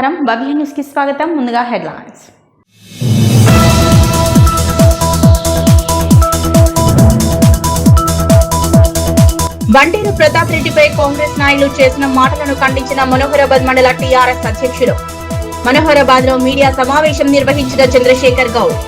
నమస్కారం భవ్య న్యూస్ కి స్వాగతం. ముందుగా హెడ్లైన్స్. బంటేరు ప్రతాప్ రెడ్డిపై కాంగ్రెస్ నాయకులు చేసిన మాటలను ఖండించిన మనోహరాబాద్ మండల టీఆర్ఎస్ అధ్యక్షుడు. మనోహరాబాద్ లో మీడియా సమావేశం నిర్వహించిన చంద్రశేఖర్ గౌడ్.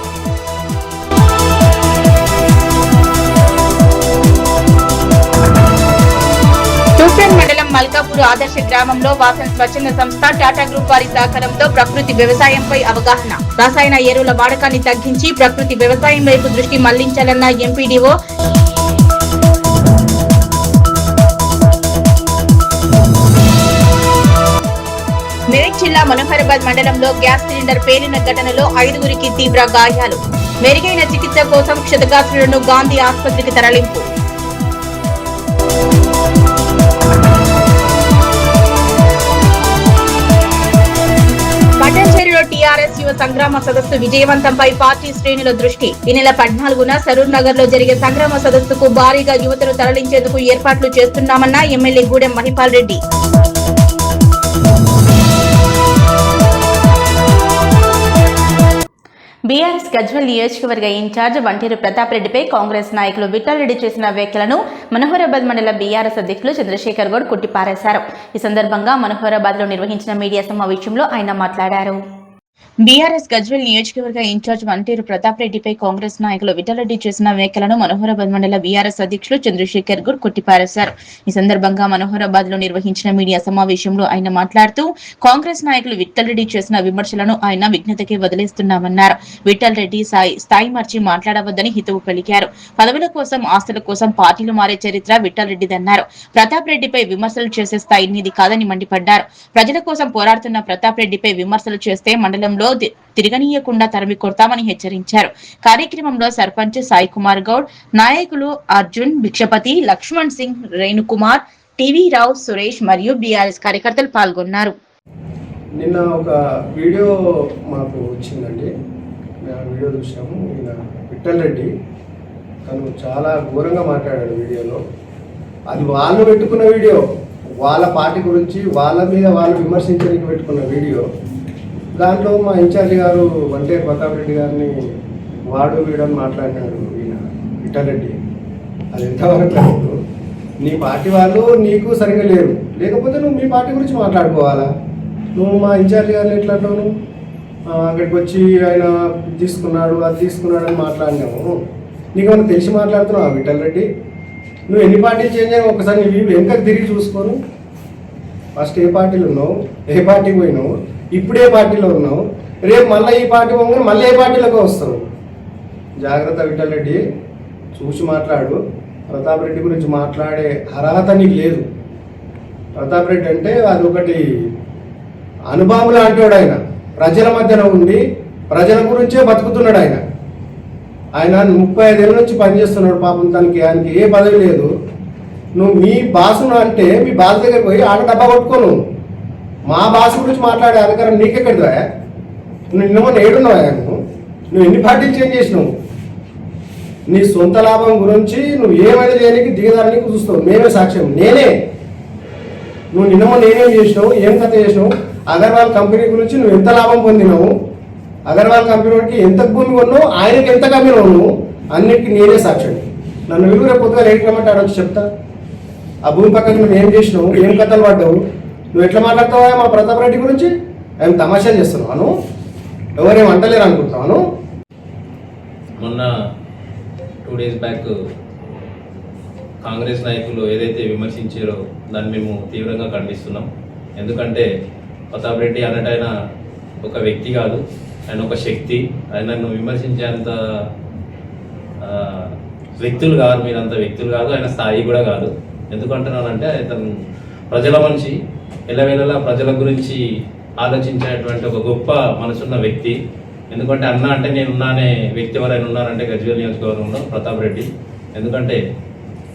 తూప్రాన్ మండలం మల్కాపూర్ ఆదర్శ గ్రామంలో వాసన్ స్వచ్ఛంద సంస్థ టాటా గ్రూప్ వారి సహకారంతో ప్రకృతి వ్యవసాయంపై అవగాహన, రసాయన ఎరువుల వాడకాన్ని తగ్గించి ప్రకృతి వ్యవసాయం వైపు దృష్టి మళ్లించాలన్న ఎంపీడీఓ. మెదక్ జిల్లా మనోహరాబాద్ మండలంలో గ్యాస్ సిలిండర్ పేలిన ఘటనలో 5గురికి తీవ్ర గాయాలు. మెరుగైన చికిత్స కోసం క్షతగాత్రులను గాంధీ ఆసుపత్రికి తరలింపు. పట్టణచేరులో టీఆర్ఎస్ యువ సంగ్రామ సదస్సు విజయవంతంపై పార్టీ శ్రేణుల దృష్టి. ఈ నెల 14న సరూర్ నగర్ లో జరిగే సంగ్రామ సదస్సుకు భారీగా యువతను తరలించేందుకు ఏర్పాట్లు చేస్తున్నామన్న ఎమ్మెల్యే గూడెం మహిపాల్ రెడ్డి. బీఆర్ఎస్ గజ్వెల్ నియోజకవర్గ ఇన్ఛార్జ్ బంటేరు ప్రతాప్ రెడ్డిపై కాంగ్రెస్ నాయకులు విఠల్ రెడ్డి చేసిన వ్యాఖ్యలను మనోహరాబాద్ మండల బీఆర్ఎస్ అధ్యక్షులు చంద్రశేఖర్ గౌడ్ కొట్టిపారేశారు. ఈ సందర్భంగా మనోహరాబాద్ లో నిర్వహించిన మీడియా సమావేశంలో ఆయన మాట్లాడారు. బీఆర్ఎస్ గజ్వెల్ నియోజకవర్గ ఇన్ఛార్జ్ బంటేరు ప్రతాప్ రెడ్డిపై కాంగ్రెస్ నాయకులు విఠల్ రెడ్డి చేసిన వ్యాఖ్యలను మనోహరాబాద్ మండల బీఆర్ఎస్ అధ్యక్షులు చంద్రశేఖర్ గౌడ్ కొట్టిపారేశారు. ఈ సందర్భంగా మనోహరాబాద్ లో నిర్వహించిన మీడియా సమావేశంలో ఆయన మాట్లాడుతూ కాంగ్రెస్ నాయకులు విఠల్ రెడ్డి చేసిన విమర్శలను ఆయన విఘ్నతకే వదిలేస్తున్నామన్నారు. విఠల్ రెడ్డి స్థాయి మార్చి మాట్లాడవద్దని హితవు పలికారు. పదవుల కోసం ఆస్తుల కోసం పార్టీలు మారే చరిత్ర విఠల్ రెడ్డిదన్నారు. ప్రతాప్ రెడ్డిపై విమర్శలు చేసే స్థాయి నీది కాదని మండిపడ్డారు. ప్రజల కోసం పోరాడుతున్న ప్రతాప్ రెడ్డిపై విమర్శలు చేస్తే మండలంలో తిరగనీయకుండా తరిమి కొడతామని హెచ్చరించారు. కార్యక్రమంలో సర్పంచ్ సాయి కుమార్ గౌడ్, నాయకులు అర్జున్, భిక్షపతి, లక్ష్మణ్ సింగ్, రేణుకుమార్, టీవీ రావు, సురేష్ మరియు బీఆర్ఎస్ కార్యకర్తలు పాల్గొన్నారు. నిన్న ఒక వీడియో మాకు వచ్చిందండి. వీడియో చూసాము. విఠల్ రెడ్డి తను చాలా ఘోరంగా మాట్లాడాడు వీడియోలో. అది వాళ్ళు పెట్టుకున్న వీడియో, వాళ్ళ పార్టీ గురించి వాళ్ళ మీద వాళ్ళు విమర్శించడానికి పెట్టుకున్న వీడియో. దాంట్లో మా ఇన్ఛార్జి గారు బంటేరు ప్రతాప్ రెడ్డి గారిని వాడు వీడని మాట్లాడినాడు ఈయన విఠల్ రెడ్డి. అది ఎంతవరకు కాదు. నీ పార్టీ వాళ్ళు నీకు సరిగ్గా లేరు, లేకపోతే నువ్వు మీ పార్టీ గురించి మాట్లాడుకోవాలా? నువ్వు మా ఇన్ఛార్జి గారిని ఎట్లా అంటావు? అక్కడికి వచ్చి ఆయన తీసుకున్నాడు అది తీసుకున్నాడు అని మాట్లాడినావు. నీకు ఏమైనా తెలిసి మాట్లాడుతున్నావు విఠల్ రెడ్డి? నువ్వు ఎన్ని పార్టీలు చేంజ్ అయ్యావు ఒకసారి నువ్వు వెనకకి తిరిగి చూసుకోను. ఫస్ట్ ఏ పార్టీలో ఉన్నావు, ఏ పార్టీకి పోయినావు, ఇప్పుడు ఏ పార్టీలో ఉన్నావు, రేపు మళ్ళీ ఈ పార్టీ పోగానే మళ్ళీ ఏ పార్టీలోకి వస్తావు? జాగ్రత్త విఠల్ రెడ్డి, చూసి మాట్లాడు. ప్రతాప్ రెడ్డి గురించి మాట్లాడే అర్హత నీకు లేదు. ప్రతాప్ రెడ్డి అంటే అది ఒకటి అనుభవం లాంటివాడు. ఆయన ప్రజల మధ్యన ఉండి ప్రజల గురించే బతుకుతున్నాడు. ఆయన 35 ఏళ్ళ నుంచి పనిచేస్తున్నాడు. పాపం ఆయనకి ఏ పదవి లేదు. నువ్వు మీ బాసును అంటే మీ బాస్ దగ్గర పోయి ఆడ డబ్బా కొట్టుకోను. మా బాసు గురించి మాట్లాడే అధికారం నీకెక్కడిదా? నువ్వు నిన్న ఏడున్నావా? నువ్వు ఎన్ని పార్టీలు చేంజ్ చేసినావు? నీ సొంత లాభం గురించి నువ్వు ఏమైనా చేయడానికి దిగదానికి చూస్తావు. మేమే సాక్ష్యం. నువ్వు నిన్న నేనేం చేసినావు, ఏం కథ చేసినావు? అగర్వాల్ కంపెనీ గురించి నువ్వు ఎంత లాభం పొందినావు, అగర్వాల్ కంపెనీ వాడికి ఎంత భూమి కొన్నావు, ఆయనకి ఎంత కమ్మినావు నువ్వు, అన్నిటికీ నేనే సాక్ష్యం. నన్ను విలువ రేపు పొద్దుగా రేటు రమ్మంటే ఆడొచ్చి చెప్తా. ఆ భూమి పక్కన నువ్వు ఏం చేసినావు, ఏం కథలు పడ్డావు, నువ్వు ఎట్లా మాట్లాడతావా మా ప్రతాప్ రెడ్డి గురించి? ఏం తమాషా చేస్తున్నాను? ఎవరేం అంటలేరు అనుకుంటున్నాను? మొన్న 2 days బ్యాక్ కాంగ్రెస్ నాయకులు ఏదైతే విమర్శించారో దాన్ని మేము తీవ్రంగా ఖండిస్తున్నాం. ఎందుకంటే ప్రతాప్ రెడ్డి అన్నట్టు ఆయన ఒక వ్యక్తి కాదు, ఆయన ఒక శక్తి. ఆయనను విమర్శించేంత వ్యక్తులు కాదు, మీరంత వ్యక్తులు కాదు, ఆయన స్థాయి కూడా కాదు. ఎందుకంటున్నానంటే అతను ప్రజల మనిషి, ఎల్లవేళలా ప్రజల గురించి ఆలోచించేటువంటి ఒక గొప్ప మనసున్న వ్యక్తి. ఎందుకంటే అన్న అంటే నేనున్నానే వ్యక్తి ఎవరైనా ఉన్నారంటే గజ్వేల్ నియోజకవర్గంలో ప్రతాప్ రెడ్డి. ఎందుకంటే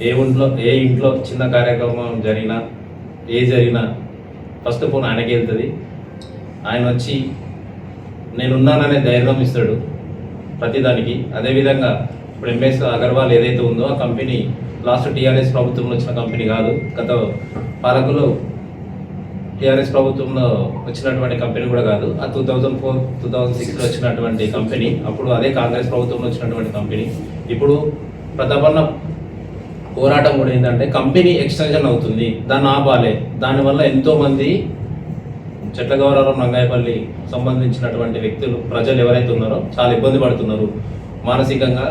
ఏ ఇంట్లో చిన్న కార్యక్రమం జరిగినా జరిగినా ఫస్ట్ ఫోన్ ఆయనకి వెళ్తుంది. ఆయన వచ్చి నేనున్నాననే ధైర్యం ఇస్తాడు ప్రతిదానికి. అదేవిధంగా ఇప్పుడు ఎంఎస్ అగర్వాల్ ఏదైతే ఉందో ఆ కంపెనీ లాస్ట్ టీఆర్ఎస్ ప్రభుత్వంలో వచ్చిన కంపెనీ కాదు. గత పాలకులు టీఆర్ఎస్ ప్రభుత్వంలో వచ్చినటువంటి కంపెనీ కూడా కాదు. ఆ 2004, 2006లో వచ్చినటువంటి కంపెనీ. అప్పుడు అదే కాంగ్రెస్ ప్రభుత్వంలో వచ్చినటువంటి కంపెనీ. ఇప్పుడు ప్రతాపన్న పోరాటం కూడా ఏంటంటే కంపెనీ ఎక్స్టెన్షన్ అవుతుంది, దాన్ని ఆపాలి. దానివల్ల ఎంతోమంది చెట్లగౌరవం, రంగాయపల్లి సంబంధించినటువంటి వ్యక్తులు, ప్రజలు ఎవరైతే ఉన్నారో చాలా ఇబ్బంది పడుతున్నారు. మానసికంగా,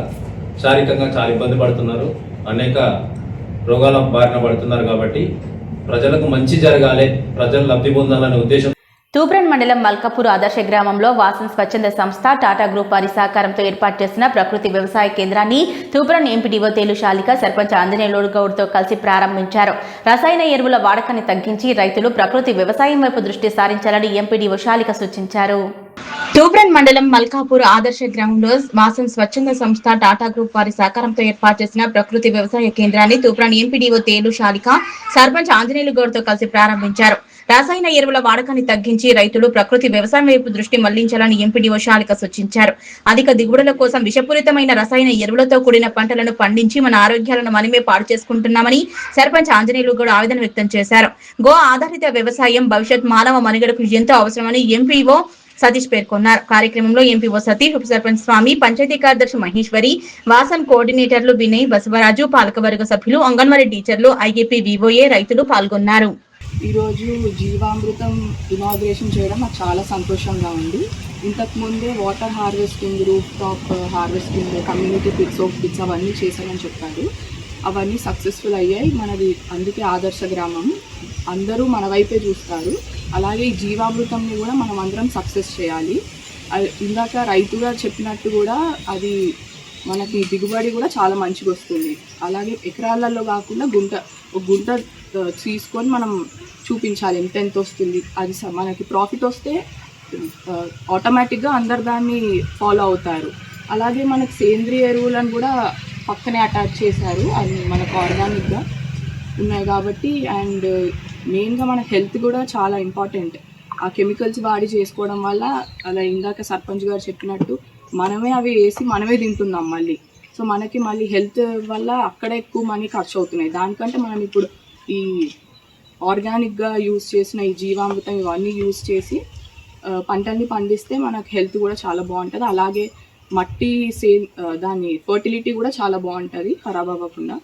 శారీరకంగా చాలా ఇబ్బంది పడుతున్నారు. అనేక రోగాల బారిన పడుతున్నారు. కాబట్టి ప్రజలకు మంచి జరగాలి, ప్రజలు లబ్ధి పొందాలనే ఉద్దేశం. తూప్రాన్ మండలం మల్కాపూర్ ఆదర్శ గ్రామంలో వాసన్ స్వచ్ఛంద సంస్థ, టాటా గ్రూప్ వారి సహకారంతో ఏర్పాటు చేసిన ప్రకృతి వ్యవసాయ కేంద్రాన్ని తూప్రాన్ ఎంపీడీఓ తేలుశాలిక సర్పంచ్ ఆంజనేయులు గౌడ్తో కలిసి ప్రారంభించారు. రసాయన ఎరువుల వాడకాన్ని తగ్గించి రైతులు ప్రకృతి వ్యవసాయం వైపు దృష్టి సారించాలని ఎంపీడీఓ శాలిక సూచించారు. తూప్రాన్ మండలం మల్కాపూర్ ఆదర్శ గ్రామంలో వాసన్ స్వచ్ఛంద సంస్థ, టాటా గ్రూప్ వారి సహకారంతో ఏర్పాటు చేసిన ప్రకృతి వ్యవసాయ కేంద్రాన్ని తూప్రాన్ ఎంపీడీఓ తేలుశాలిక సర్పంచ్ ఆంజనేయులు గౌడ్తో కలిసి ప్రారంభించారు. రసాయన ఎరువుల వాడకాన్ని తగ్గించి రైతులు ప్రకృతి వ్యవసాయం వైపు దృష్టి మళ్లించాలని ఎంపీడీఓ శాలిక సూచించారు. అధిక దిగుబడుల కోసం విషపూరితమైన రసాయన ఎరువులతో కూడిన పంటలను పండించి మన ఆరోగ్యాలను మనమే పాడు చేసుకుంటున్నామని సర్పంచ్ ఆంజనేయులు గౌడ్ ఆవేదన వ్యక్తం చేశారు. గో ఆధారిత వ్యవసాయం భవిష్యత్ మానవ మనుగడకు ఎంతో అవసరమని ఎంపీఓ సతీష్ పేర్కొన్నారు. కార్యక్రమంలో ఎంపీఓ సతీష్, ఉప సర్పంచ్ స్వామి, పంచాయతీ కార్యదర్శి మహేశ్వరి, వాసన్ కోఆర్డినేటర్లు వినయ్, బసవరాజు, పాలకవర్గ సభ్యులు, అంగన్వాడీ టీచర్లు, ఐకేపీ, వివోఏ, రైతులు పాల్గొన్నారు. ఈరోజు జీవామృతం ఇనాగ్రేషన్ చేయడం నాకు చాలా సంతోషంగా ఉంది. ఇంతకుముందే water harvesting, roof top harvesting, community pits, soap pits అవన్నీ చేశామని చెప్పారు. అవన్నీ సక్సెస్ఫుల్ అయ్యాయి. మనది అందుకే ఆదర్శ గ్రామం, అందరూ మన వైపే చూస్తారు. అలాగే ఈ జీవామృతంని కూడా మనం అందరం సక్సెస్ చేయాలి. ఇందాక రైతుగా చెప్పినట్టు కూడా అది మనకి దిగుబడి కూడా చాలా మంచిగా వస్తుంది. అలాగే ఎకరాలలో కాకుండా ఒక గుంట తీసుకొని మనం చూపించాలి ఎంత వస్తుంది. అది మనకి ప్రాఫిట్ వస్తే ఆటోమేటిక్గా అందరు దాన్ని ఫాలో అవుతారు. అలాగే మనకు సేంద్రియ ఎరువులను కూడా పక్కనే అటాచ్ చేశారు. అవి మనకు ఆర్గానిక్గా ఉన్నాయి కాబట్టి. అండ్ మెయిన్గా మన హెల్త్ కూడా చాలా ఇంపార్టెంట్. ఆ కెమికల్స్ వాడి చేసుకోవడం వల్ల, అలా ఇందాక సర్పంచ్ గారు చెప్పినట్టు, మనమే అవి వేసి మనమే తింటున్నాం మళ్ళీ. సో మనకి మళ్ళీ హెల్త్ వల్ల అక్కడ ఎక్కువ మనీ ఖర్చు అవుతున్నాయి. దానికంటే మనం ఇప్పుడు ఈ ఆర్గానిక్గా యూజ్ చేసిన ఈ జీవామృతం ఇవన్నీ యూజ్ చేసి పంటల్ని పండిస్తే మనకు హెల్త్ కూడా చాలా బాగుంటుంది. అలాగే మట్టి దాని ఫర్టిలిటీ కూడా చాలా బాగుంటుంది, ఖరాబ్ అవ్వకుండా.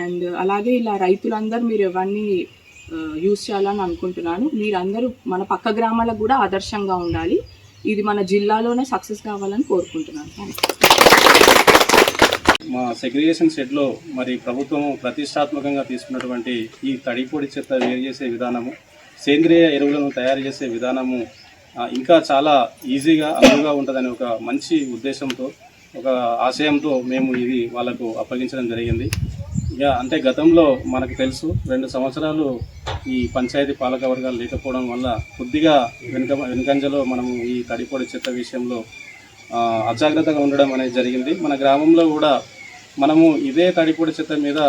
అండ్ అలాగే ఇలా రైతులందరూ మీరు ఇవన్నీ యూజ్ చేయాలని అనుకుంటున్నాను. మీరందరూ మన పక్క గ్రామాలకు కూడా ఆదర్శంగా ఉండాలి. ఇది మన జిల్లాలోనే సక్సెస్ కావాలని కోరుకుంటున్నాను. మా సెగ్రిగేషన్ షెడ్లో మరి ప్రభుత్వం ప్రతిష్టాత్మకంగా తీసుకున్నటువంటి ఈ తడిపొడి చెత్త వేరు చేసే విధానము, సేంద్రియ ఎరువులను తయారు చేసే విధానము ఇంకా చాలా ఈజీగా అనువుగా ఉంటుందని ఒక మంచి ఉద్దేశంతో, ఒక ఆశయంతో మేము ఇది వాళ్ళకు అప్పగించడం జరిగింది. ఇక అంటే గతంలో మనకు తెలుసు 2 సంవత్సరాలు ఈ పంచాయతీ పాలక వర్గాలు లేకపోవడం వల్ల కొద్దిగా వెనుకంజలో మనము ఈ తడిపొడి చెత్త విషయంలో అజాగ్రత్తగా ఉండడం అనేది జరిగింది. మన గ్రామంలో కూడా మనము ఇదే తడిపొడి చెత్త మీద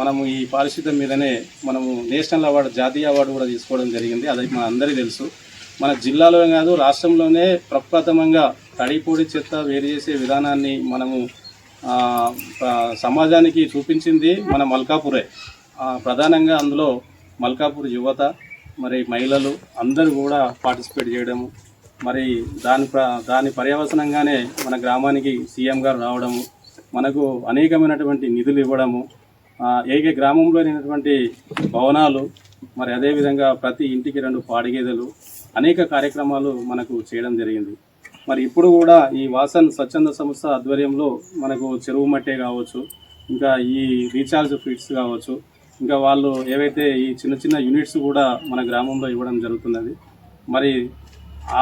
మనము ఈ పారిశుద్ధ్యం మీదనే మనము నేషనల్ అవార్డు, జాతీయ అవార్డు కూడా తీసుకోవడం జరిగింది. అది మన అందరికీ తెలుసు. మన జిల్లాలో కాదు రాష్ట్రంలోనే ప్రప్రథమంగా తడిపొడి చెత్త వేరు చేసే విధానాన్ని మనము సమాజానికి చూపించింది మన మల్కాపూరే. ప్రధానంగా అందులో మల్కాపూర్ యువత, మరి మహిళలు అందరూ కూడా పార్టిసిపేట్ చేయడము, మరి దాని పర్యవసనంగానే మన గ్రామానికి సీఎం గారు రావడము, మనకు అనేకమైనటువంటి నిధులు ఇవ్వడము, ఏకే గ్రామంలో లేనటువంటి భవనాలు, మరి అదేవిధంగా ప్రతి ఇంటికి 2 పాడిగేదెలు, అనేక కార్యక్రమాలు మనకు చేయడం జరిగింది. మరి ఇప్పుడు కూడా ఈ వాసన్ స్వచ్ఛంద సంస్థ ఆధ్వర్యంలో మనకు చెరువు మట్టే కావచ్చు, ఇంకా ఈ రీఛార్జ్ ఫీడ్స్ కావచ్చు, ఇంకా వాళ్ళు ఏవైతే ఈ చిన్న చిన్న యూనిట్స్ కూడా మన గ్రామంలో ఇవ్వడం జరుగుతున్నది. మరి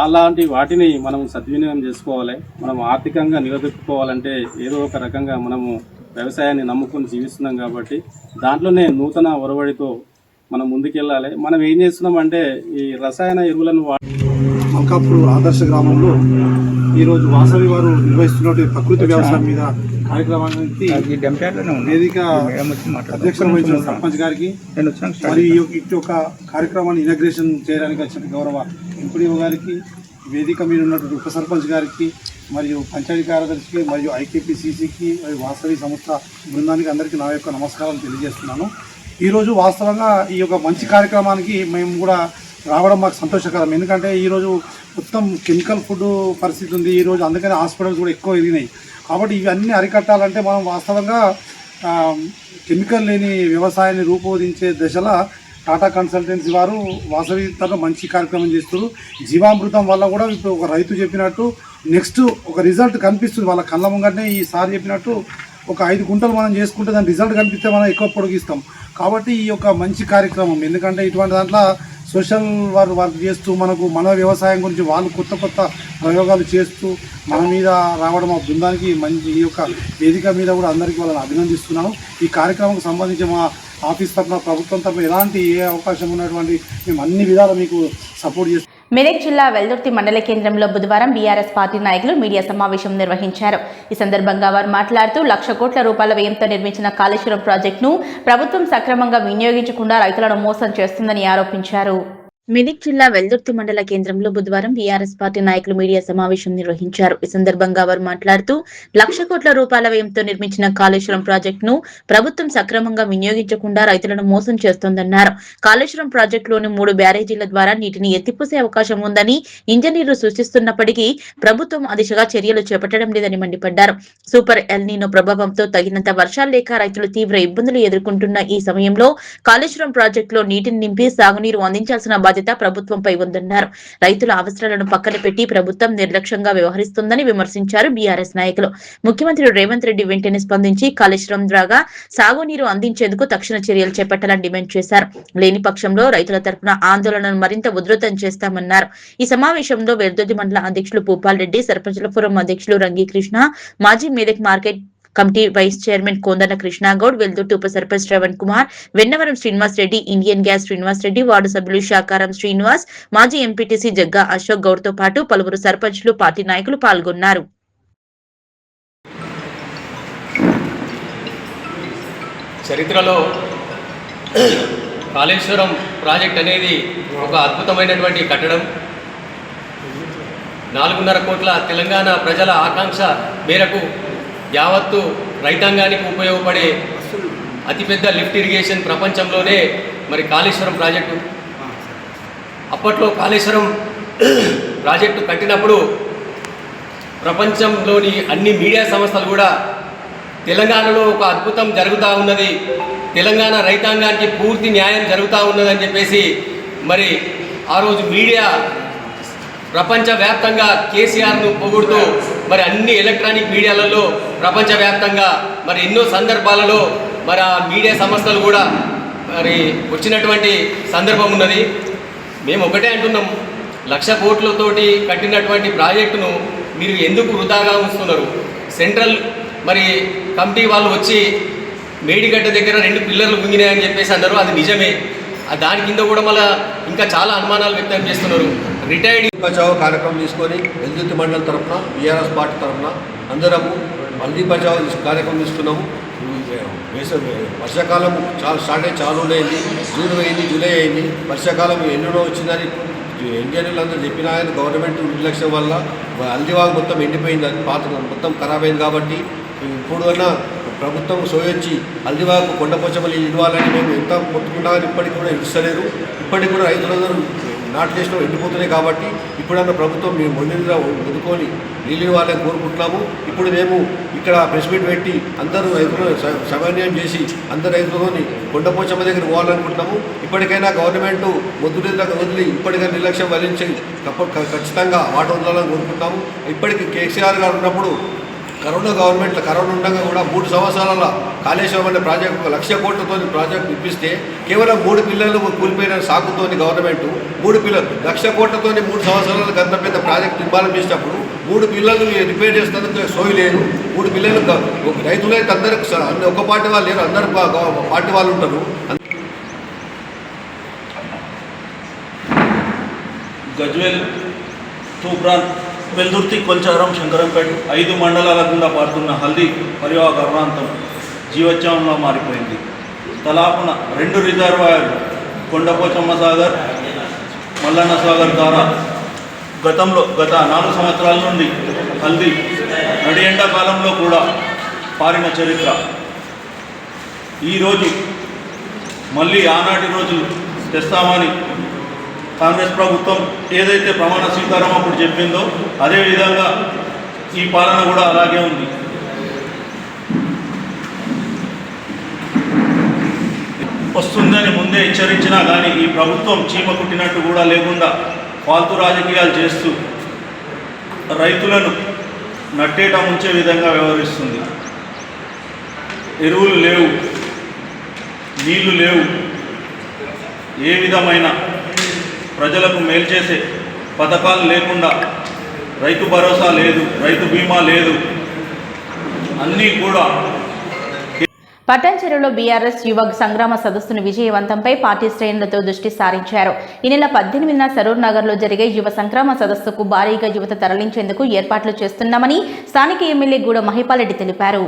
అలాంటి వాటిని మనం సద్వినియోగం చేసుకోవాలి. మనం ఆర్థికంగా నిలదొక్కుకోవాలంటే ఏదో ఒక రకంగా మనము వ్యవసాయాన్ని నమ్ముకొని జీవిస్తున్నాం కాబట్టి దాంట్లోనే నూతన ఒరవడితో మనం ముందుకెళ్ళాలి. మనం ఏం చేస్తున్నామంటే ఈ రసాయన ఎరువులను మల్కాపూర్ ఆదర్శ గ్రామంలో ఈరోజు వాసవి వారు నిర్వహిస్తున్నటువంటి ప్రకృతి వ్యవసాయం మీద కార్యక్రమానికి వేదిక అధ్యక్షత వహించిన సర్పంచ్ గారికి మరియు ఇటు ఒక కార్యక్రమాన్ని ఇనాగ్రేషన్ చేయడానికి వచ్చిన గౌరవ ఎంపీడీఓ గారికి, వేదిక మీద ఉన్నటువంటి ఉప సర్పంచ్ గారికి, మరియు పంచాయతీ కార్యదర్శికి, మరియు ఐకేపీసీసీకి, మరియు వాసవి సంస్థ బృందానికి అందరికీ నా యొక్క నమస్కారం తెలియజేస్తున్నాను. ఈరోజు వాస్తవంగా ఈ యొక్క మంచి కార్యక్రమానికి మేము కూడా రావడం మాకు సంతోషకరం. ఎందుకంటే ఈరోజు మొత్తం కెమికల్ ఫుడ్ పరిస్థితి ఉంది ఈరోజు, అందుకని హాస్పిటల్స్ కూడా ఎక్కువ ఎదిగినాయి. కాబట్టి ఇవన్నీ అరికట్టాలంటే మనం వాస్తవంగా కెమికల్ లేని వ్యవసాయాన్ని రూపొందించే దశలో టాటా కన్సల్టెన్సీ వారు వాసవి తన మంచి కార్యక్రమం చేస్తారు. జీవామృతం వల్ల కూడా ఇప్పుడు ఒక రైతు చెప్పినట్టు నెక్స్ట్ ఒక రిజల్ట్ కనిపిస్తుంది వాళ్ళ కళ్ళ ముంగటనే. ఈ సార్ చెప్పినట్టు ఒక 5 గుంటలు మనం చేసుకుంటే దాని రిజల్ట్ కనిపిస్తే మనం ఎక్కువ పొడిగిస్తాం. కాబట్టి ఈ యొక్క మంచి కార్యక్రమం, ఎందుకంటే ఇటువంటి దాంట్లో సోషల్ వర్క్ చేస్తూ మనకు మన వ్యవసాయం గురించి వాళ్ళు కొత్త కొత్త ప్రయోగాలు చేస్తూ మన మీద రావడం ఆ బృందానికి మంచి ఈ యొక్క వేదిక మీద కూడా అందరికీ వాళ్ళని అభినందిస్తున్నాను. ఈ కార్యక్రమంకు సంబంధించి మా ఆఫీస్ తరఫున ప్రభుత్వం తరఫున ఎలాంటి ఏ అవకాశం ఉన్నటువంటి మేము అన్ని విధాలు మీకు సపోర్ట్ చేస్తాం. మెదక్ జిల్లా వెల్దుర్తి మండల కేంద్రంలో బుధవారం బీఆర్ఎస్ పార్టీ నాయకులు మీడియా సమావేశం నిర్వహించారు. ఈ సందర్భంగా వారు మాట్లాడుతూ 1,00,000 కోట్ల రూపాయల వ్యయంతో నిర్మించిన కాళేశ్వరం ప్రాజెక్టును ప్రభుత్వం సక్రమంగా వినియోగించకుండా రైతులను మోసం చేస్తుందని ఆరోపించారు. మెదక్ జిల్లా వెల్దుర్తి మండల కేంద్రంలో బుధవారం బీఆర్ఎస్ పార్టీ నాయకులు మీడియా సమావేశం నిర్వహించారు. ఈ సందర్భంగా వారు మాట్లాడుతూ 1,00,000 కోట్ల రూపాయల వ్యయంతో నిర్మించిన కాళేశ్వరం ప్రాజెక్టును ప్రభుత్వం సక్రమంగా వినియోగించకుండా రైతులను మోసం చేస్తోందన్నారు. కాళేశ్వరం ప్రాజెక్టులోని 3 బ్యారేజీల ద్వారా నీటిని ఎత్తిపోసే అవకాశం ఉందని ఇంజనీర్లు సూచిస్తున్నప్పటికీ ప్రభుత్వం ఆ దిశగా చర్యలు చేపట్టడం లేదని మండిపడ్డారు. సూపర్ ఎల్నినో ప్రభావంతో తగినంత వర్షాలు లేక రైతులు తీవ్ర ఇబ్బందులు ఎదుర్కొంటున్న ఈ సమయంలో కాళేశ్వరం ప్రాజెక్టులో నీటిని నింపి సాగునీరు అందించాల్సిన బాధ్యత ప్రభుత్వంపై ఉందన్నారు. రైతుల అవసరాలను పక్కన పెట్టి ప్రభుత్వం నిర్లక్ష్యంగా వ్యవహరిస్తుందని విమర్శించారు బీఆర్ఎస్ నాయకులు. ముఖ్యమంత్రి రేవంత్ రెడ్డి వెంటనే స్పందించి కాళేశ్వరం ద్వారా సాగునీరు అందించేందుకు తక్షణ చర్యలు చేపట్టాలని డిమాండ్ చేశారు. లేని పక్షంలో రైతుల తరపున ఆందోళనను మరింత ఉధృతం చేస్తామన్నారు. ఈ సమావేశంలో వెల్దుర్తి మండల అధ్యక్షులు భూపాల్ రెడ్డి, సర్పంచుల ఫోరం అధ్యక్షులు రంగీకృష్ణ, మాజీ Medak market committee vice chairman Kondana Krishnagoud, Veldurthi ఉప sarpanch Shravan Kumar, Vennavaram Srinivas Reddy, Indian gas Srinivas Reddy, ward సభ్యులు శాకారం శ్రీనివాస్, మాజీ ఎంపీటీసీ జగ్గా అశోక్ గౌడ్ తో పాటు పలువురు సర్పంచ్లు, పార్టీ నాయకులు పాల్గొన్నారు. చరిత్రలో కాళేశ్వరం ప్రాజెక్ట్ అనేది ఒక అద్భుతమైనటువంటి కట్టడం. 4.5 కోట్ల తెలంగాణ ప్రజల ఆకాంక్ష మేరకు యావత్తు రైతాంగానికి ఉపయోగపడే అతిపెద్ద లిఫ్ట్ ఇరిగేషన్ ప్రపంచంలోనే మరి కాళేశ్వరం ప్రాజెక్టు. అప్పట్లో కాళేశ్వరం ప్రాజెక్టు కట్టినప్పుడు ప్రపంచంలోని అన్ని మీడియా సంస్థలు కూడా తెలంగాణలో ఒక అద్భుతం జరుగుతూ ఉన్నది, తెలంగాణ రైతాంగానికి పూర్తి న్యాయం జరుగుతూ ఉన్నదని చెప్పేసి మరి ఆ రోజు మీడియా ప్రపంచవ్యాప్తంగా కేసీఆర్ను పొగుడుతూ మరి అన్ని ఎలక్ట్రానిక్ మీడియాలలో ప్రపంచవ్యాప్తంగా మరి ఎన్నో సందర్భాలలో మరి ఆ మీడియా సంస్థలు కూడా మరి వచ్చినటువంటి సందర్భం ఉన్నది. మేము ఒకటే అంటున్నాం, 1,00,000 కోట్లతోటి కట్టినటువంటి ప్రాజెక్టును మీరు ఎందుకు వృధాగా ఉంచుతున్నారు? సెంట్రల్ మరి కమిటీ వాళ్ళు వచ్చి మేడిగడ్డ దగ్గర 2 పిల్లర్లు గుంగినాయని చెప్పేసి అన్నారు. అది నిజమే. దాని కింద కూడా మళ్ళీ ఇంకా చాలా అనుమానాలు వ్యక్తం చేస్తున్నారు. రిటైర్డ్ బచావో కార్యక్రమం తీసుకొని వెల్దుర్తి మండలం తరఫున బీఆర్ఎస్ పార్టీ తరఫున అందరము హల్దీ బచావో కార్యక్రమం తీసుకున్నాము. వర్షాకాలం స్టార్ట్ అయ్యి చాలా అయింది, జూన్ అయింది, జూలై అయింది. వర్షాకాలం ఎన్నడో వచ్చిందని ఇంజనీర్లు అందరూ చెప్పినా కానీ గవర్నమెంట్ నిర్లక్ష్యం వల్ల హల్దీవాగ్ మొత్తం ఎండిపోయింది, అది పాత మొత్తం ఖరాబ్ అయింది. కాబట్టి ఇప్పుడు అన్నా ప్రభుత్వం సోయొచ్చి హల్దీవాగ్ కొండపోచమల్లి ఇవ్వాలని మేము ఎంత మొత్తుకున్నా కానీ ఇప్పటికి కూడా ఇస్తలేరు. ఇప్పటికి కూడా రైతులందరూ నాటు చేసిన ఎండిపోతున్నాయి. కాబట్టి ఇప్పుడన్నా ప్రభుత్వం మేము మొండిగా వదుకొని నీళ్ళు ఇవ్వాలని కోరుకుంటున్నాము. ఇప్పుడు మేము ఇక్కడ ప్రెస్ మీట్ పెట్టి అందరూ రైతులను సమన్వయం చేసి అందరు రైతులని కొండపోచమ్మ దగ్గర పోవాలనుకుంటున్నాము. ఇప్పటికైనా గవర్నమెంట్ మొద్దులేదాకా వదిలి ఇప్పటికైనా నిర్లక్ష్యం వహించి ఖచ్చితంగా వాటర్ వదలాలని కోరుకుంటున్నాము. ఇప్పటికి కేసీఆర్ గారు ఉన్నప్పుడు కరోనా గవర్నమెంట్లో కరోనా ఉండగా కూడా 3 సంవత్సరాల కాళేశ్వరం అనే ప్రాజెక్టు 1,00,000 కోట్లతో ప్రాజెక్టు ఇప్పిస్తే కేవలం 3 పిల్లలు కూలిపోయిన సాకుతోని గవర్నమెంట్ 3 పిల్లలు 1,00,000 కోట్లతో 3 సంవత్సరాలకు అంత పెద్ద ప్రాజెక్టు నిర్మాణం చేసినప్పుడు 3 పిల్లలు రిపేర్ చేసినందుకు సోయి లేదు. 3 పిల్లలు రైతులైతే అందరికి ఒక పార్టీ వాళ్ళు లేరు, అందరు పార్టీ వాళ్ళు ఉంటారు. గజ్వేల్, తూప్రాన్, వెల్దుర్తి, కొల్చారం, శంకరంపేట 5 మండలాల గుండా పారుతున్న హల్దీ పరివాహక అరుణాంతం జీవోత్సవంలో మారిపోయింది. తలాపున 2 రిజర్వాయర్లు కొండపోచమ్మ సాగర్, మల్లన్న సాగర్ ద్వారా గత 4 సంవత్సరాల నుండి హల్దీ నడి ఎండాకాలంలో కూడా పారిన చరిత్ర. ఈరోజు మళ్ళీ ఆనాటి రోజులు తెస్తామని కాంగ్రెస్ ప్రభుత్వం ఏదైతే ప్రమాణ స్వీకారం అప్పుడు చెప్పిందో అదేవిధంగా ఈ పాలన కూడా అలాగే ఉంది. వస్తుందని ముందే హెచ్చరించినా కానీ ఈ ప్రభుత్వం చీమ కుట్టినట్టు కూడా లేకుండా ఫాల్తు రాజకీయాలు చేస్తూ రైతులను నట్టేట ముంచే విధంగా వ్యవహరిస్తుంది. ఎరువులు లేవు, నీళ్లు లేవు, ఏ విధమైన ప్రజలకు మేలు చేసే పథకాలు లేకుండా, రైతు భరోసా లేదు, రైతు బీమా లేదు, అన్నీ కూడా. పటాన్చెరులో బీఆర్ఎస్ యువ సంగ్రామ సదస్సును విజయవంతంపై పార్టీ శ్రేణులతో దృష్టి సారించారు. ఈ నెల 18న సరూర్ నగర్లో జరిగే యువ సంగ్రామ సదస్సుకు భారీగా యువత తరలించేందుకు ఏర్పాట్లు చేస్తున్నామని స్థానిక ఎమ్మెల్యే గూడ మహిపాలరెడ్డి తెలిపారు.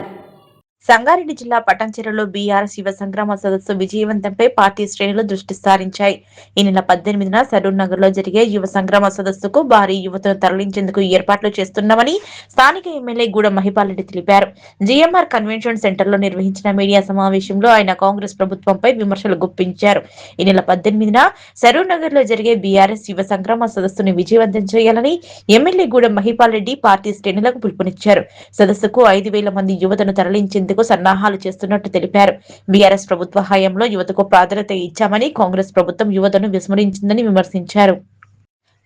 సంగారెడ్డి జిల్లా పటాన్చెరులో బీఆర్ఎస్ యువ సంగ్రామ సదస్సు విజయవంతంపై పార్టీ శ్రేణులు దృష్టి సారించాయి. ఈ నెల 18న సరూర్ నగర్ లో జరిగే యువ సంగ్రామ సదస్సుకు భారీ యువతను తరలించేందుకు ఏర్పాట్లు చేస్తున్నామని స్థానిక ఎమ్మెల్యే గూడ మహిపాలరెడ్డి తెలిపారు. జీఎంఆర్ కన్వెన్షన్ సెంటర్ లో నిర్వహించిన మీడియా సమావేశంలో ఆయన కాంగ్రెస్ ప్రభుత్వంపై విమర్శలు గుప్పించారు. ఈ నెల 18న సరూర్ నగర్ లో జరిగే బీఆర్ఎస్ యువ సంగ్రామ సదస్సును విజయవంతం చేయాలని ఎమ్మెల్యే గూడ మహిపాలరెడ్డి పార్టీ శ్రేణులకు పిలుపునిచ్చారు. సదస్సుకు 5,000 మంది యువతను తరలించేందుకు సన్నాహాలు చేస్తున్నట్టు తెలిపారు. బీఆర్ఎస్ ప్రభుత్వ హయాంలో యువతకు ప్రాధాన్యత ఇచ్చామని కాంగ్రెస్ ప్రభుత్వం యువతను విస్మరించిందని విమర్శించారు.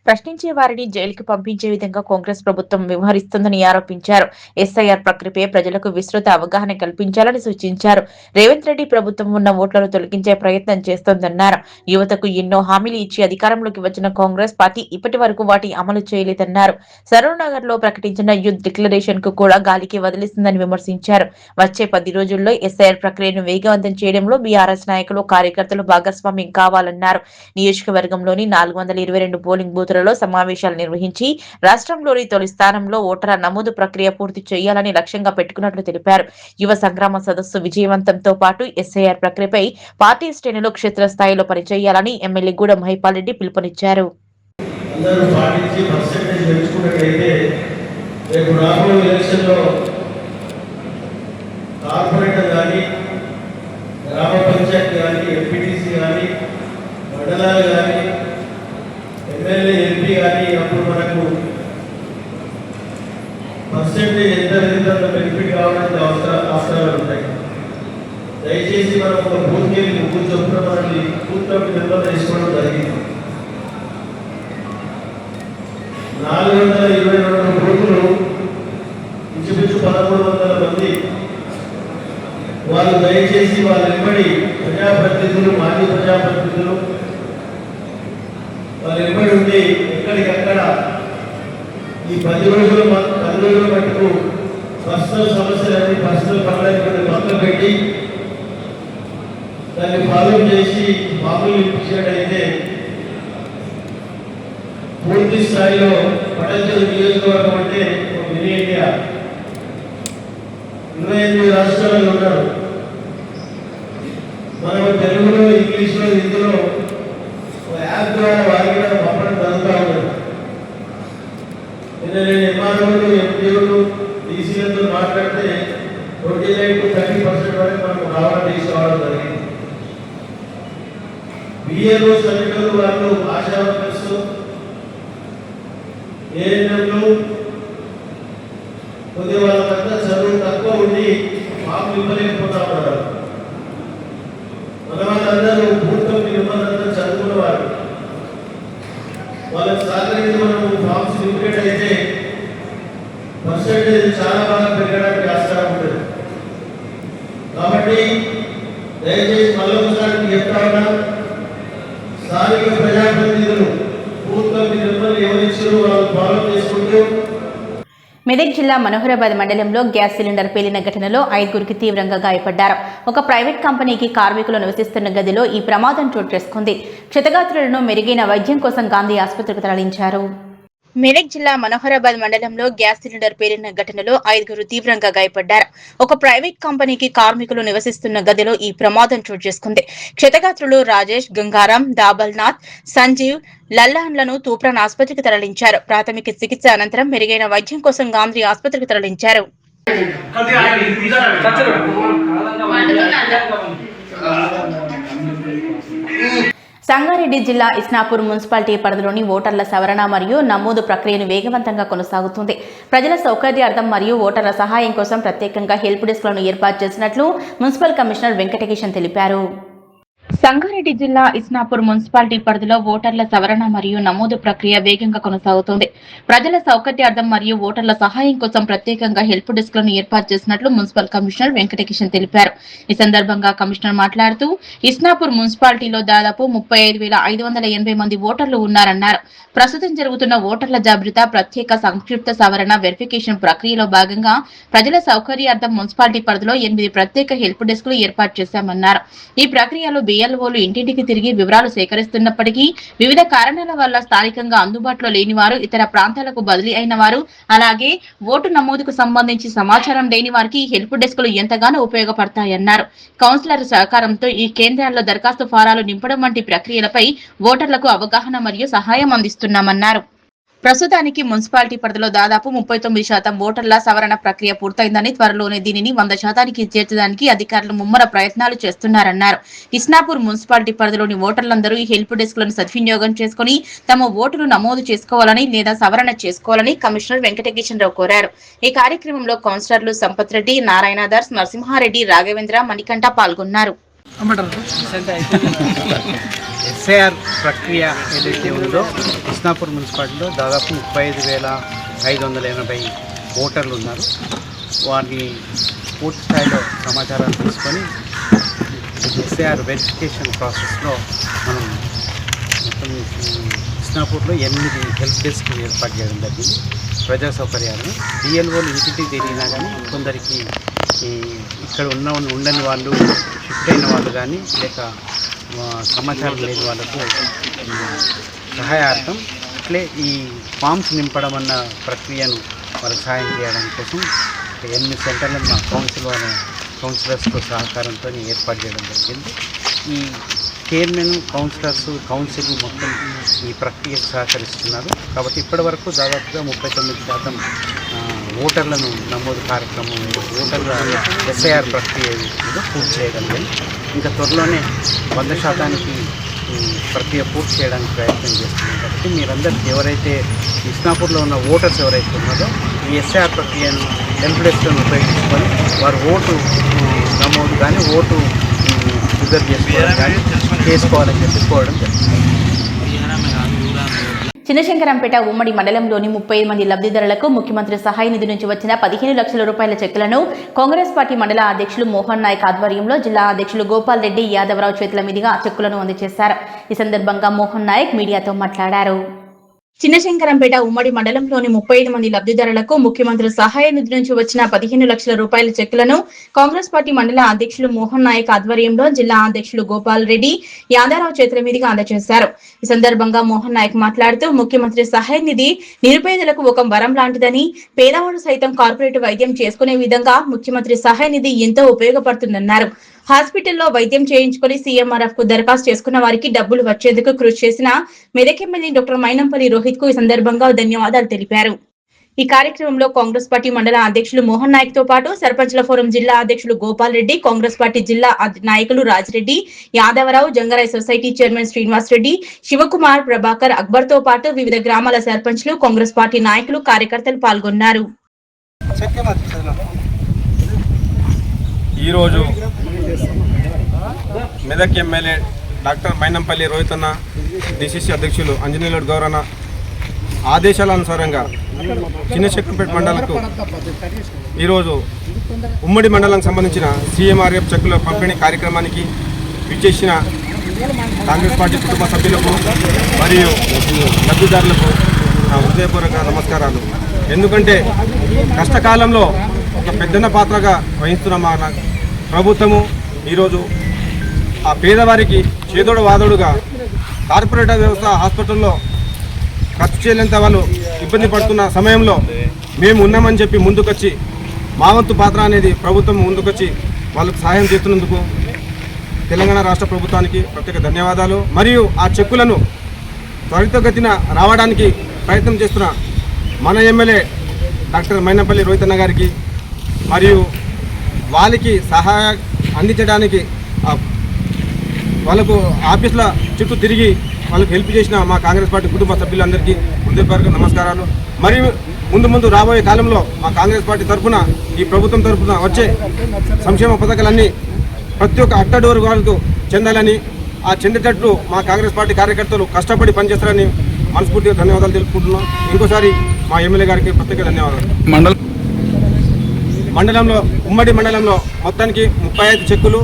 ప్రశ్నించే వారిని జైలుకు పంపించే విధంగా కాంగ్రెస్ ప్రభుత్వం వ్యవహరిస్తుందని ఆరోపించారు. ఎస్ఐఆర్ ప్రక్రియపై ప్రజలకు విస్తృత అవగాహన కల్పించాలని సూచించారు. రేవంత్ రెడ్డి ప్రభుత్వం ఉన్న ఓట్లను తొలగించే ప్రయత్నం చేస్తోందన్నారు. యువతకు ఎన్నో హామీలు ఇచ్చి అధికారంలోకి వచ్చిన కాంగ్రెస్ పార్టీ ఇప్పటి వరకు వాటి అమలు చేయలేదన్నారు. సరూర్ నగర్ లో ప్రకటించిన యూత్ డిక్లరేషన్ కు కూడా గాలికి వదిలిస్తుందని విమర్శించారు. వచ్చే 10 రోజుల్లో ఎస్ఐఆర్ ప్రక్రియను వేగవంతం చేయడంలో బీఆర్ఎస్ నాయకులు కార్యకర్తలు భాగస్వామ్యం కావాలన్నారు. నియోజకవర్గంలోని 422 పోలింగ్ బూత్ సమావేశాలు నిర్వహించి రాష్ట్రంలోని తొలి స్థానంలో ఓటర్ల నమోదు ప్రక్రియ పూర్తి చేయాలని లక్ష్యంగా పెట్టుకున్నట్లు తెలిపారు. యువ సంగ్రామ సదస్సు విజయవంతంతో పాటు ఎస్ఐఆర్ ప్రక్రియపై పార్టీ శ్రేణులు క్షేత్రస్థాయిలో పనిచేయాలని ఎమ్మెల్యే గూడ మహిపాలరెడ్డి పిలుపునిచ్చారు. ఎమ్మెల్యే ఎంపీ కానీ అప్పుడు మనకు పర్సెంటేజ్ ఎంత బెనిఫిట్ కావాలంటే అవసరాలు ఉంటాయి. దయచేసి మనం ఒక బూత్కి వెళ్ళి ముగ్గురు చొప్పున మనల్ని బూత్ కమిటీ మెంబర్ తీసుకోవడం జరిగింది. 422 బూతులు ఇంచుమించు 1,300 మంది వాళ్ళు దయచేసి వాళ్ళ వెంబడి ప్రజాప్రతినిధులు, మాజీ ప్రజాప్రతినిధులు వాళ్ళు వెంబడి ఉండి ఎక్కడికక్కడ ఈ 10 రోజుల మటుకు పర్సనల్ సమస్యలన్నీ పర్సనల్ పనులన్నీ పక్కన పెట్టి దాన్ని ఫాలో చేసి మామూలు ఇప్పించినట్టయితే పూర్తి స్థాయిలో పటాన్చెరు నియోజకవర్గం అంటే మినీ ఇండియా 28 రాష్ట్రాలలో ఉన్నారు. మనం తెలుగులో, ఇంగ్లీష్లో, హిందీలో యాప్ ద్వారా వారికి కూడా పంపడం జరుగుతూ ఉంటుంది. నేను ఎంఆర్ఓలు, ఎంపీలు, డీసీలతో మాట్లాడితే 29 to 30% వరకు మనకు రావడం తీసుకోవడం జరిగింది. బిఏలో సభ్యులు వాళ్ళు ఆశా వర్కర్స్, ఏఎన్ఎంలు కొద్దిగా వాళ్ళ వద్ద చదువు తక్కువ ఉండి మాకు ఇవ్వలేకపోతా ఉన్నారు. మన వాళ్ళందరూ బూత్ కమిటీ మెంబర్లందరూ చదువుకున్నవారు. వాళ్ళకి సహకరించి మనం ఫామ్స్ లిమిటెడ్ అయితే పర్సెంటేజ్ చాలా బాగా పెరగడానికి ఆస్కారం ఉంటుంది. కాబట్టి దయచేసి మళ్ళొకసారి చెప్తా ఉన్నా, స్థానిక ప్రజాప్రతినిధులు బూత్ కమిటీ మెంబర్లు ఎవరిచ్చారో వాళ్ళు ఫాలో చేసుకుంటూ. మెదక్ జిల్లా మనోహరాబాద్ మండలంలో గ్యాస్ సిలిండర్ పేలిన ఘటనలో 5గురికి తీవ్రంగా గాయపడ్డారు. ఒక ప్రైవేట్ కంపెనీకి కార్మికులు నివసిస్తున్న గదిలో ఈ ప్రమాదం చోటు చేసుకుంది. క్షతగాత్రులను మెరుగైన వైద్యం కోసం గాంధీ ఆసుపత్రికి తరలించారు. మెదక్ జిల్లా మనోహరాబాద్ మండలంలో గ్యాస్ సిలిండర్ పేలిన ఘటనలో 5గురు తీవ్రంగా గాయపడ్డారు. ఒక ప్రైవేట్ కంపెనీకి కార్మికులు నివసిస్తున్న గదిలో ఈ ప్రమాదం చోటు చేసుకుంది. క్షతగాత్రులు రాజేష్, గంగారాం, దాబల్నాథ్, సంజీవ్, లల్లాన్లను తూప్రాన్ ఆసుపత్రికి తరలించారు. ప్రాథమిక చికిత్స అనంతరం మెరుగైన వైద్యం కోసం గాంధీ ఆసుపత్రికి తరలించారు. సంగారెడ్డి జిల్లా ఇస్నాపూర్ మున్సిపాలిటీ పరిధిలోని ఓటర్ల సవరణ మరియు నమోదు ప్రక్రియను వేగవంతంగా కొనసాగుతుంది. ప్రజల సౌకర్యార్థం మరియు ఓటర్ల సహాయం కోసం ప్రత్యేకంగా హెల్ప్ డెస్క్లను ఏర్పాటు చేసినట్లు మున్సిపల్ కమిషనర్ వెంకటకిషన్ తెలిపారు. సంగారెడ్డి జిల్లా ఇస్నాపూర్ మున్సిపాలిటీ పరిధిలో ఓటర్ల సవరణ మరియు నమోదు ప్రక్రియ వేగంగా కొనసాగుతోంది. ప్రజల సౌకర్యార్థం మరియు ఓటర్ల సహాయం కోసం ప్రత్యేకంగా హెల్ప్ డెస్క్లను ఏర్పాటు చేసినట్లు మున్సిపల్ కమిషనర్ వెంకటకిషన్ తెలిపారు. ఈ సందర్భంగా కమిషనర్ మాట్లాడుతూ ఇస్నాపూర్ మున్సిపాలిటీలో దాదాపు 35,580 మంది ఓటర్లు ఉన్నారన్నారు. ప్రస్తుతం జరుగుతున్న ఓటర్ల జాబితా ప్రత్యేక సంక్షిప్త సవరణ వెరిఫికేషన్ ప్రక్రియలో భాగంగా ప్రజల సౌకర్యార్థం మున్సిపాలిటీ పరిధిలో 8 ప్రత్యేక హెల్ప్ డెస్క్లు ఏర్పాటు చేశామన్నారు. ఈ ప్రక్రియలో బిఎల్ఓలు ఇంటింటికి తిరిగి వివరాలు సేకరిస్తున్నప్పటికీ వివిధ కారణాల వల్ల స్థానికంగా అందుబాటులో లేని వారు, ఇతర ప్రాంతాలకు బదిలీ అయిన వారు, అలాగే ఓటు నమోదుకు సంబంధించి సమాచారం లేని వారికి హెల్ప్ డెస్క్లు ఎంతగానో ఉపయోగపడతాయన్నారు. కౌన్సిలర్ సహకారంతో ఈ కేంద్రాల్లో దరఖాస్తు ఫారాలు నింపడం వంటి ప్రక్రియలపై ఓటర్లకు అవగాహన మరియు సహాయం అందిస్తున్నామన్నారు. ప్రస్తుతానికి మున్సిపాలిటీ పరిధిలో దాదాపు 39% ఓటర్ల సవరణ ప్రక్రియ పూర్తయిందని, త్వరలోనే దీనిని 100% చేర్చడానికి అధికారులు ముమ్మర ప్రయత్నాలు చేస్తున్నారన్నారు. ఇస్నాపూర్ మున్సిపాలిటీ పరిధిలోని ఓటర్లందరూ ఈ హెల్ప్ డెస్క్లను సద్వినియోగం చేసుకుని తమ ఓటును నమోదు చేసుకోవాలని లేదా సవరణ చేసుకోవాలని కమిషనర్ వెంకటకిషన్ రావు కోరారు. ఈ కార్యక్రమంలో కౌన్సిలర్లు సంపత్ రెడ్డి, నారాయణదాస్, నరసింహారెడ్డి, రాఘవేంద్ర, మణికంఠ పాల్గొన్నారు. ఎస్ఐఆర్ ప్రక్రియ ఏదైతే ఉందో ఇస్నాపూర్ మున్సిపాలిటీలో దాదాపు 35,580 ఓటర్లు ఉన్నారు. వారిని పూర్తి స్థాయిలో సమాచారాలు తీసుకొని ఎస్ఐఆర్ వెరిఫికేషన్ ప్రాసెస్లో మనం మొత్తం ఇస్నాపూర్లో 8 హెల్ప్ డెస్క్ ఏర్పాటు చేయడం జరిగింది. ప్రజా సౌకర్యాలను బిఎల్ఓలు ఇంటికి తిరిగినా కానీ కొందరికి ఇక్కడ ఉండని వాళ్ళు, షిఫ్ట్ అయిన వాళ్ళు కానీ, లేక సమాచారం లేని వాళ్ళకు సహాయార్థం అట్లే ఈ ఫామ్స్ నింపడం అన్న ప్రక్రియను వాళ్ళకి సహాయం చేయడం కోసం 8 సెంటర్లను మా కౌన్సిలర్స్తో సహకారంతో ఏర్పాటు చేయడం జరిగింది. ఈ చైర్మన్, కౌన్సిల్ మొత్తం ఈ ప్రక్రియకు సహకరిస్తున్నారు. కాబట్టి ఇప్పటి వరకు దాదాపుగా 39% ఓటర్లను నమోదు కార్యక్రమం, ఓటర్ల ఎస్ఐఆర్ ప్రక్రియ పూర్తి చేయగలిగాం. ఇంకా త్వరలోనే 100% ప్రక్రియ పూర్తి చేయడానికి ప్రయత్నం చేస్తున్నాం. కాబట్టి మీరందరూ ఎవరైతే ఇస్నాపూర్లో ఉన్న ఓటర్స్ ఎవరైతే ఉన్నారో ఈ ఎస్ఐఆర్ ప్రక్రియను హెల్ప్ డెస్క్లను ఉపయోగించుకొని వారు ఓటు నమోదు కానీ, ఓటు రిజర్వ్ చేసుకోవడం కానీ చేసుకోవాలని చెప్పి కోరడం జరుగుతుంది. చిన్నశంకరంపేట ఉమ్మడి మండలంలోని 30 మంది లబ్ధిదారులకు ముఖ్యమంత్రి సహాయ నిధి నుంచి వచ్చిన 15 లక్షల రూపాయల చెక్కులను కాంగ్రెస్ పార్టీ మండల అధ్యక్షులు మోహన్ నాయక్ ఆధ్వర్యంలో జిల్లా అధ్యక్షులు గోపాల్ రెడ్డి, యాదవరావు చేతుల మీదుగా చెక్కులను అందజేశారు. ఈ సందర్భంగా మోహన్ నాయక్ మీడియాతో మాట్లాడారు. చిన్నశంకరంపేట ఉమ్మడి మండలంలోని 35 మంది లబ్ధిదారులకు ముఖ్యమంత్రి సహాయ నిధి నుంచి వచ్చిన 15 లక్షల రూపాయల చెక్కులను కాంగ్రెస్ పార్టీ మండల అధ్యక్షులు మోహన్ నాయక్ ఆధ్వర్యంలో జిల్లా అధ్యక్షులు గోపాల్ రెడ్డి, యాదవరావు చేతుల మీదుగా అందజేశారు. ఈ సందర్భంగా మోహన్ నాయక్ మాట్లాడుతూ ముఖ్యమంత్రి సహాయ నిధి నిరుపేదలకు ఒక వరం లాంటిదని, పేదవాడు సైతం కార్పొరేట్ వైద్యం చేసుకునే విధంగా ముఖ్యమంత్రి సహాయ నిధి ఎంతో ఉపయోగపడుతుందన్నారు. హాస్పిటల్లో వైద్యం చేయించుకుని సీఎంఆర్ఎఫ్ కు దరఖాస్తు చేసుకున్న వారికి డబ్బులు వచ్చేందుకు కృషి చేసిన మెదక్ ఎమ్మెల్యే డాక్టర్ మైనంపల్లి రోహిత్ కు ఈ సందర్భంగా ధన్యవాదాలు తెలిపారు. ఈ కార్యక్రమంలో కాంగ్రెస్ పార్టీ మండల అధ్యక్షులు మోహన్ నాయక్ తో పాటు సర్పంచ్ల ఫోరం జిల్లా అధ్యక్షులు గోపాల్ రెడ్డి, కాంగ్రెస్ పార్టీ జిల్లా నాయకులు రాజిరెడ్డి, యాదవరావు, జంగరాయ్ సొసైటీ చైర్మన్ శ్రీనివాస్ రెడ్డి, శివకుమార్, ప్రభాకర్, అక్బర్ తో పాటు వివిధ గ్రామాల సర్పంచ్లు, కాంగ్రెస్ పార్టీ నాయకులు, కార్యకర్తలు పాల్గొన్నారు. ఈరోజు మెదక్ ఎమ్మెల్యే డాక్టర్ మైనంపల్లి రోహిత్ అన్న, డిసిసి అధ్యక్షులు అంజనీయుడు గౌరన్న ఆదేశాల అనుసారంగా చిన్నశంకరంపేట మండలకు ఈరోజు ఉమ్మడి మండలానికి సంబంధించిన సీఎంఆర్ఎఫ్ చెక్కుల పంపిణీ కార్యక్రమానికి విచ్చేసిన కాంగ్రెస్ పార్టీ కుటుంబ సభ్యులకు మరియు లబ్ధిదారులకు నా హృదయపూర్వక నమస్కారాలు. ఎందుకంటే కష్టకాలంలో ఒక పెద్దన్న పాత్రగా వహిస్తున్న మా ప్రభుత్వము ఈరోజు ఆ పేదవారికి చేదోడు వాదోడుగా కార్పొరేట్ వ్యవస్థ హాస్పిటల్లో ఖర్చు చేయలేంత వాళ్ళు ఇబ్బంది పడుతున్న సమయంలో మేము ఉన్నామని చెప్పి ముందుకొచ్చి మా వంతు పాత్ర అనేది ప్రభుత్వం ముందుకొచ్చి వాళ్ళకు సహాయం చేస్తున్నందుకు తెలంగాణ రాష్ట్ర ప్రభుత్వానికి ప్రత్యేక ధన్యవాదాలు. మరియు ఆ చెక్కులను త్వరితగతిన రావడానికి ప్రయత్నం చేస్తున్న మన ఎమ్మెల్యే డాక్టర్ మైనంపల్లి రోహిత్ అన్న గారికి మరియు వాళ్ళకి సహాయం అందించడానికి వాళ్ళకు ఆఫీసుల చుట్టూ తిరిగి వాళ్ళకి హెల్ప్ చేసిన మా కాంగ్రెస్ పార్టీ కుటుంబ సభ్యులందరికీ హృదయపూర్వక నమస్కారాలు. మరియు ముందు రాబోయే కాలంలో మా కాంగ్రెస్ పార్టీ తరఫున ఈ ప్రభుత్వం తరఫున వచ్చే సంక్షేమ పథకాలన్నీ ప్రతి ఒక్క అట్టడోరు వాళ్ళకు చెందాలని, ఆ చెందేటట్లు మా కాంగ్రెస్ పార్టీ కార్యకర్తలు కష్టపడి పనిచేస్తారని మనస్ఫూర్తిగా ధన్యవాదాలు తెలుపుకుంటున్నాం. ఇంకోసారి మా ఎమ్మెల్యే గారికి ప్రత్యేక ధన్యవాదాలు. ఉమ్మడి మండలంలో మొత్తానికి 35 చెక్కులు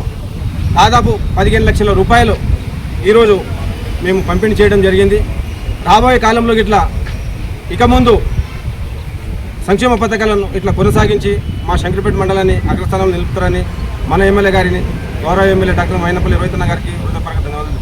దాదాపు 15 లక్షల రూపాయలు ఈరోజు మేము పంపిణీ చేయడం జరిగింది. రాబోయే కాలంలో ఇక ముందు సంక్షేమ పథకాలను కొనసాగించి మా శంకరపేట మండలాన్ని అగ్రస్థానంలో నిలుపుతారని మన ఎమ్మెల్యే గారిని, గౌరవ ఎమ్మెల్యే డాక్టర్ మైనంపల్లి రోహితన్న గారికి హృదయపూర్వక ధన్యవాదాలు.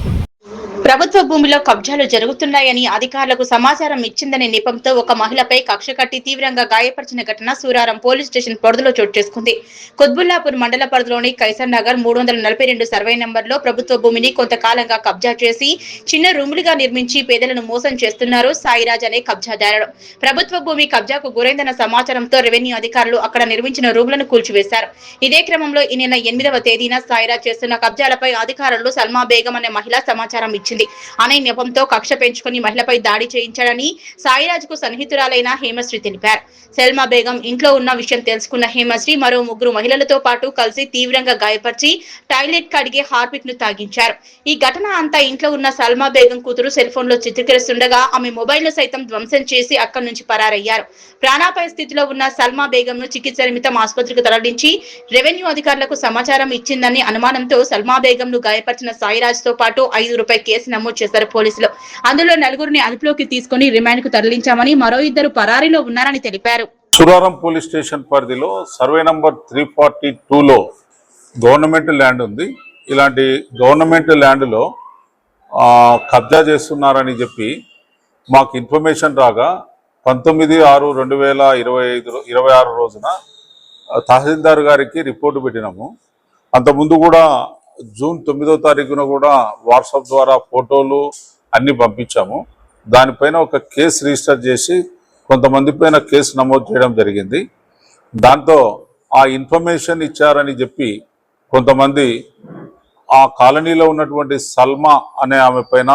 ప్రభుత్వ భూమిలో కబ్జాలు జరుగుతున్నాయని అధికారులకు సమాచారం ఇచ్చిందనే నెపంతో ఒక మహిళపై కక్ష కట్టి తీవ్రంగా గాయపరిచిన ఘటన సూరారం పోలీస్ స్టేషన్ పరిధిలో చోటు చేసుకుంది. కుత్బుల్లాపూర్ మండల పరిధిలోని కైసర్ నగర్ 342 సర్వే నంబర్లో ప్రభుత్వ భూమిని కొంతకాలంగా కబ్జా చేసి చిన్న రూములుగా నిర్మించి పేదలను మోసం చేస్తున్నారు సాయిరాజ్ అనే కబ్జాదారుడు. ప్రభుత్వ భూమి కబ్జాకు గురైందన్న సమాచారంతో రెవెన్యూ అధికారులు అక్కడ నిర్మించిన రూములను కూల్చివేశారు. ఇదే క్రమంలో ఈ నెల 8వ తేదీన సాయిరాజ్ చేస్తున్న కబ్జాలపై అధికారులు సల్మా బేగం అనే మహిళ సమాచారం ఇచ్చింది. అనే నెపంతో కక్ష పెంచుకుని మహిళపై దాడి చేయించాడని సాయిరాజ్ కు సన్నిహితురాలైన హేమశ్రీ తెలిపారు. సల్మా బేగం ఇంట్లో ఉన్న విషయం తెలుసుకున్న హేమశ్రీ మరో 3 మహిళలతో పాటు కలిసి తీవ్రంగా గాయపరిచి టాయిలెట్ కడిగే హార్పిక్ ను తాగించారు. ఈ ఘటన అంతా ఇంట్లో ఉన్న సల్మా బేగం కూతురు సెల్ ఫోన్ లో చిత్రీకరిస్తుండగా ఆమె మొబైల్ ను సైతం ధ్వంసం చేసి అక్కడి నుంచి పరారయ్యారు. ప్రాణాపాయ స్థితిలో ఉన్న సల్మా బేగం ను చికిత్స నిమిత్తం ఆసుపత్రికి తరలించి రెవెన్యూ అధికారులకు సమాచారం ఇచ్చిందని అనుమానంతో సల్మా బేగం ను గాయపరిచిన సాయిరాజ్ తో పాటు 5 రూపాయల కేసు నమోదు చేశారు పోలీసులు. అందులో 4గురిని అదుపులోకి తీసుకుని రిమాండ్ కు తరలించామని, మరో 2 పరారీలో ఉన్నారని తెలిపారు. సూరారం పోలీస్ స్టేషన్ పరిధిలో సర్వే నంబర్ 342లో గవర్నమెంట్ ల్యాండ్ ఉంది. ఇలాంటి గవర్నమెంట్ ల్యాండ్లో కబ్జా చేస్తున్నారని చెప్పి మాకు ఇన్ఫర్మేషన్ రాగా 19/6/2026 రోజున తహసీల్దార్ గారికి రిపోర్టు పెట్టినాము. అంతకుముందు కూడా జూన్ 9వ తారీఖున కూడా వాట్సాప్ ద్వారా ఫోటోలు అన్ని పంపించాము. దానిపైన ఒక కేసు రిజిస్టర్ చేసి కొంతమంది పైన కేసు నమోదు చేయడం జరిగింది. దాంతో ఆ ఇన్ఫర్మేషన్ ఇచ్చారని చెప్పి కొంతమంది ఆ కాలనీలో ఉన్నటువంటి సల్మా అనే ఆమె పైన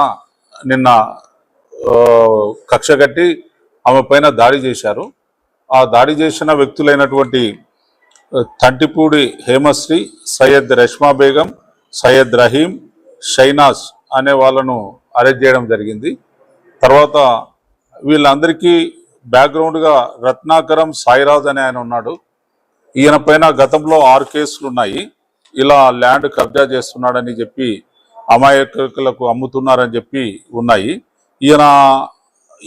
నిన్న కక్ష కట్టి ఆమె పైన దాడి చేశారు. ఆ దాడి చేసిన వ్యక్తులైనటువంటి తంటిపూడి హేమశ్రీ, సయ్యద్ రష్మా బేగం, సయ్యద్ రహీం, షైనాజ్ అనే వాళ్ళను అరెస్ట్ చేయడం జరిగింది. తర్వాత వీళ్ళందరికీ బ్యాక్గ్రౌండ్గా రత్నాకరం సాయిరాజ్ అనే ఆయన ఉన్నాడు. ఈయన పైన గతంలో 6 కేసులు ఉన్నాయి. ఇలా ల్యాండ్ కబ్జా చేస్తున్నాడని చెప్పి అమాయకులకు అమ్ముతున్నారని చెప్పి ఉన్నాయి. ఈయన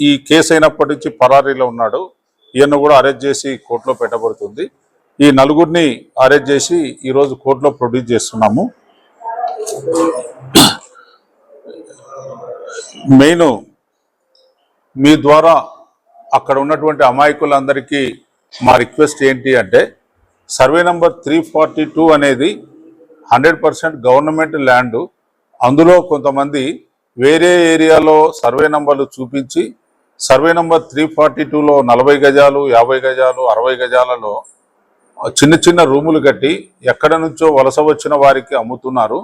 ఈ కేసు అయినప్పటి నుంచి పరారీలో ఉన్నాడు. ఈయన కూడా అరెస్ట్ చేసి కోర్టులో పెట్టబడుతుంది. ఈ 4గురిని అరెస్ట్ చేసి ఈరోజు కోర్టులో ప్రొడ్యూస్ చేస్తున్నాము. మెయిన్ మీ ద్వారా అక్కడ ఉన్నటువంటి అమాయకులందరికీ మా రిక్వెస్ట్ ఏంటి అంటే, సర్వే నంబర్ 342 అనేది 100% గవర్నమెంట్ ల్యాండ్. అందులో కొంతమంది వేరే ఏరియాలో సర్వే నంబర్లు చూపించి సర్వే నంబర్ 342లో 40 గజాలు, 50 గజాలు, 60 గజాలలో చిన్న చిన్న రూములు కట్టి ఎక్కడ నుంచో వలస వచ్చిన వారికి అమ్ముతున్నారు.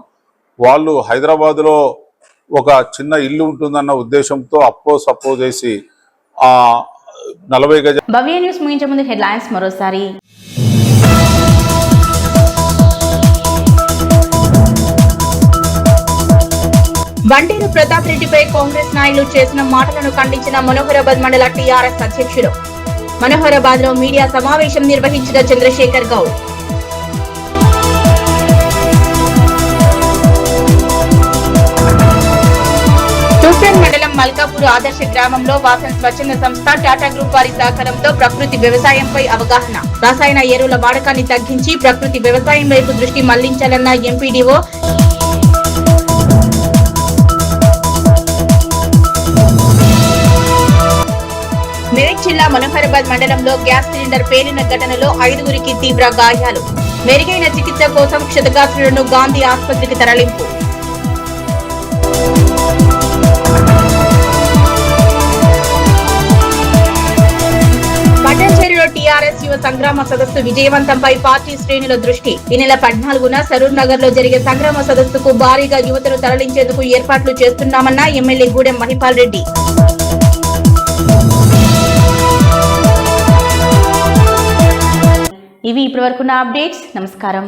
వాళ్ళు హైదరాబాద్లో ఒక చిన్న ఇల్లు ఉంటుందన్న ఉద్దేశంతో సప్పో చేసి 40 గజాలు. భవ్య న్యూస్ ముగించే ముందు హెడ్లైన్స్ మరోసారి. బంటేరు ప్రతాప్ రెడ్డిపై కాంగ్రెస్ నాయకులు చేసిన మాటలను ఖండించిన మనోహరాబాద్ మండల టీఆర్ఎస్ అధ్యక్షుడు. మనోహరాబాద్ లో మీడియా సమావేశం నిర్వహించిన చంద్రశేఖర్ గౌడ్. తూప్రాన్ మండలం మల్కాపూర్ ఆదర్శ గ్రామంలో వాసన్ స్వచ్ఛంద సంస్థ టాటా గ్రూప్ వారి సహకారంతో ప్రకృతి వ్యవసాయంపై అవగాహన. రసాయన ఎరువుల వాడకాన్ని తగ్గించి ప్రకృతి వ్యవసాయం వైపు దృష్టి మళ్లించాలన్న ఎంపీడీఓ. మెదక్ జిల్లా మనోహరాబాద్ మండలంలో గ్యాస్ సిలిండర్ పేలిన ఘటనలో 5గురికి తీవ్ర గాయాలు. మెరుగైన చికిత్స కోసం క్షతగాత్రులను గాంధీ ఆసుపత్రికి తరలింపు. పట్టణ గూడూరులో టీఆర్ఎస్ యువ సంగ్రామ సదస్సు విజయవంతంపై పార్టీ శ్రేణుల దృష్టి. ఈ నెల 14న సరూర్ నగర్ లో జరిగే సంగ్రామ సదస్సుకు భారీగా యువతను తరలించేందుకు ఏర్పాట్లు చేస్తున్నామన్న ఎమ్మెల్యే గూడెం మహిపాల్ రెడ్డి. ఇవి ఇప్పటివరకున్న అప్డేట్స్. నమస్కారం.